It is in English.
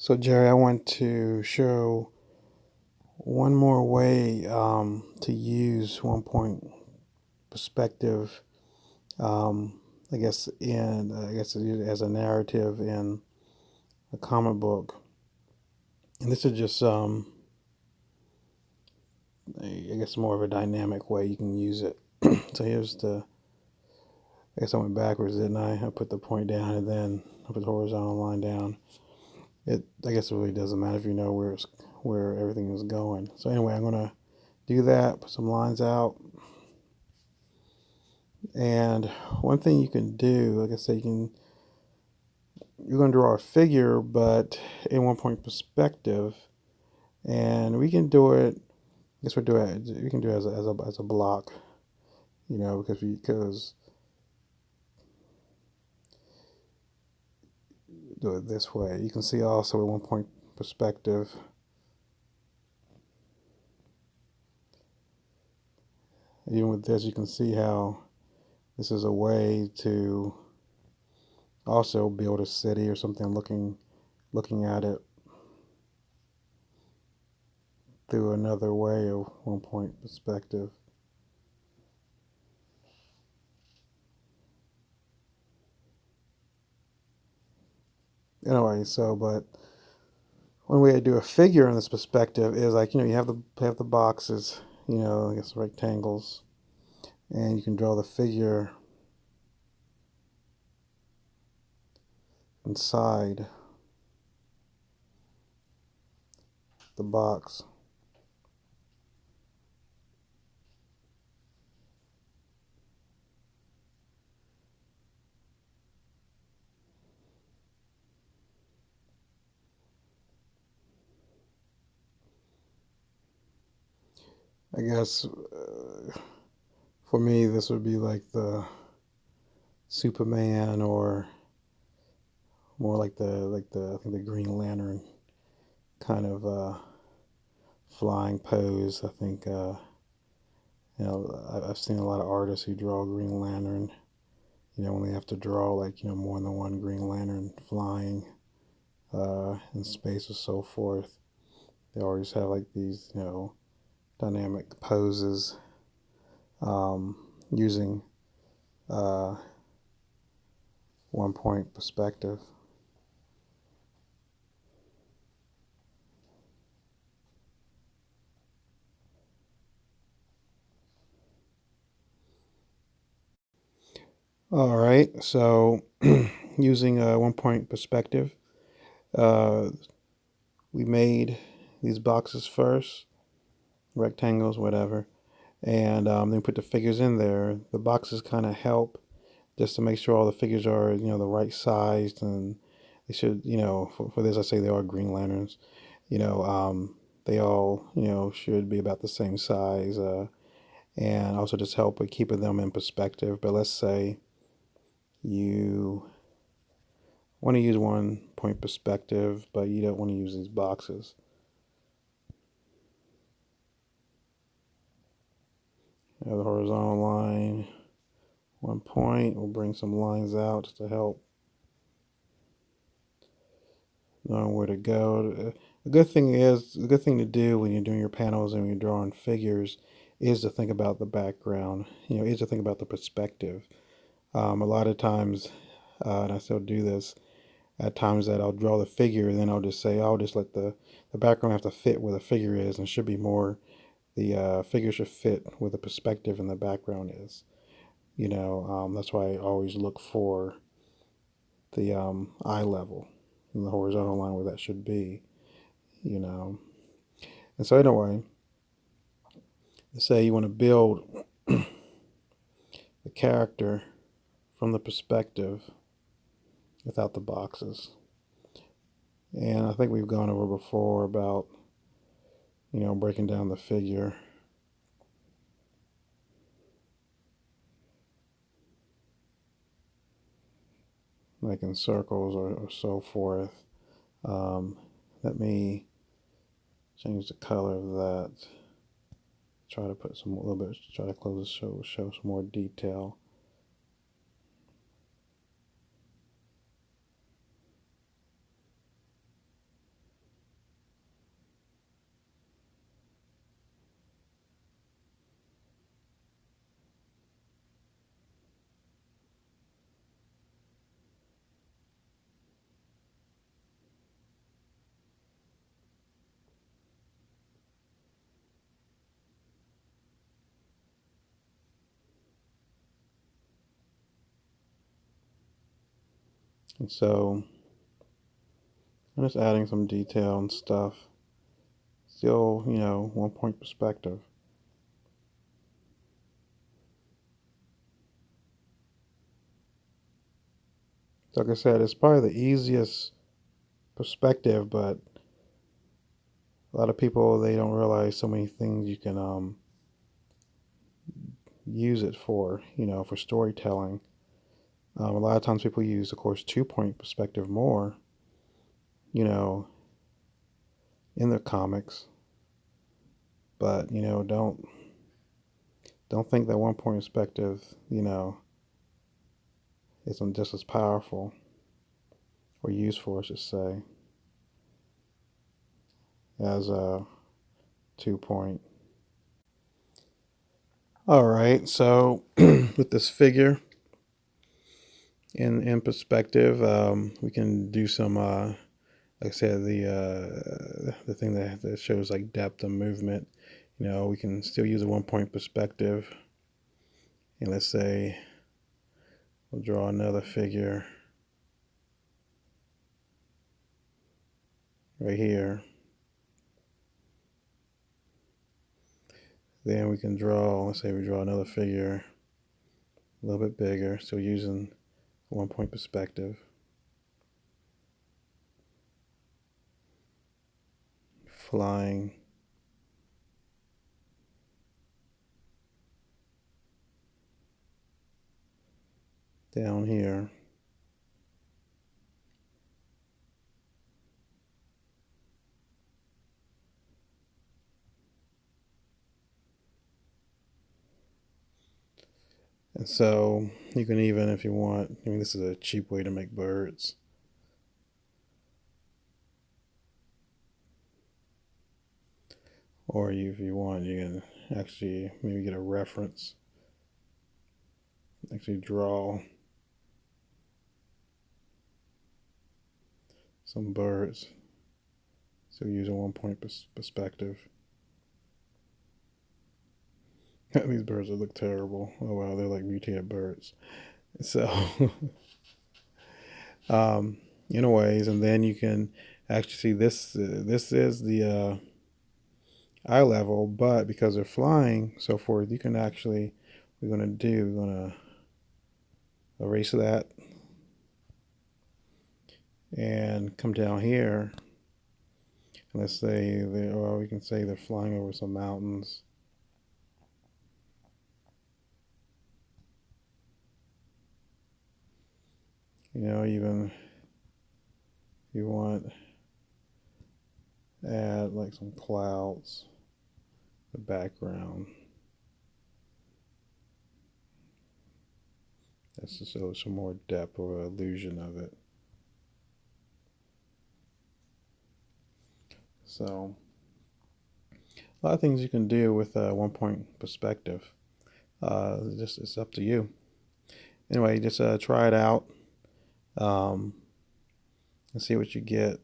So Jerry, I want to show one more way to use 1 point perspective. Um, I guess as a narrative in a comic book, and this is just I guess more of a dynamic way you can use it. So here's the. I guess I went backwards, didn't I? I put the point down and then I put the horizontal line down. I guess it really doesn't matter if you know where everything is going. So anyway, I'm gonna do that. Put some lines out. And one thing you can do, like I said, you're going to draw a figure, but in 1 point perspective, and we can do it. I guess we can do it as a block, because do it this way. You can see also in 1 point perspective. Even with this, you can see how this is a way to also build a city or something, looking at it through another way of 1 point perspective. Anyway, but one way to do a figure in this perspective is like, you have the boxes, I guess rectangles, and you can draw the figure inside the box. I guess for me, this would be like the Superman, or more like the I think the Green Lantern kind of flying pose. I think I've seen a lot of artists who draw Green Lantern. When they have to draw like more than one Green Lantern flying in space or so forth, they always have like these dynamic poses using uh, 1 point perspective. All right, so using a 1 point perspective, uh, we made these boxes first, rectangles, whatever, and then put the figures in there. The boxes kind of help just to make sure all the figures are the right size, and they should for this I say they are Green Lanterns. They all should be about the same size, and also just help with keeping them in perspective. But let's say you want to use 1 point perspective, but you don't want to use these boxes. Have the horizontal line, 1 point. We'll bring some lines out just to help knowing where to go. The good thing to do when you're doing your panels and when you're drawing figures is to think about the background. Is to think about the perspective. A lot of times, and I still do this at times, that I'll draw the figure and then I'll just say, I'll just let the background have to fit where the figure is, and should be more the figure should fit where the perspective and the background is. That's why I always look for the eye level and the horizontal line where that should be. And so anyway, say you want to build the character from the perspective without the boxes. And I think we've gone over before about breaking down the figure. Like in circles or so forth. Let me change the color of that. Try to put some a little bit. Try to close the show some more detail. And so I'm just adding some detail and stuff. Still, 1 point perspective. Like I said, it's probably the easiest perspective, but a lot of people, they don't realize so many things you can use it for storytelling. A lot of times people use, of course, 2 point perspective more, you know, in their comics, but don't think that 1 point perspective, isn't just as powerful or useful, I should say, as a 2 point. All right, so with this figure in perspective, we can do some, like I said, the thing that shows like depth and movement. We can still use a 1 point perspective, and let's say we'll draw another figure right here. Then we can draw, let's say we draw another figure a little bit bigger, still using 1 point perspective. Flying down here. And so you can even, if you want, this is a cheap way to make birds. Or if you want, you can actually maybe get a reference. Actually draw some birds. So use a 1 point perspective. These birds look terrible. Oh wow, they're like mutated birds. So, anyways, and then you can actually see this. This is the eye level, but because they're flying, so forth, you can actually. We're gonna erase that and come down here. And let's say or we can say they're flying over some mountains. Even if you want, add like some clouds, the background. That's just show some more depth or illusion of it. So a lot of things you can do with a 1 point perspective. Just it's up to you. Anyway, just try it out and see what you get.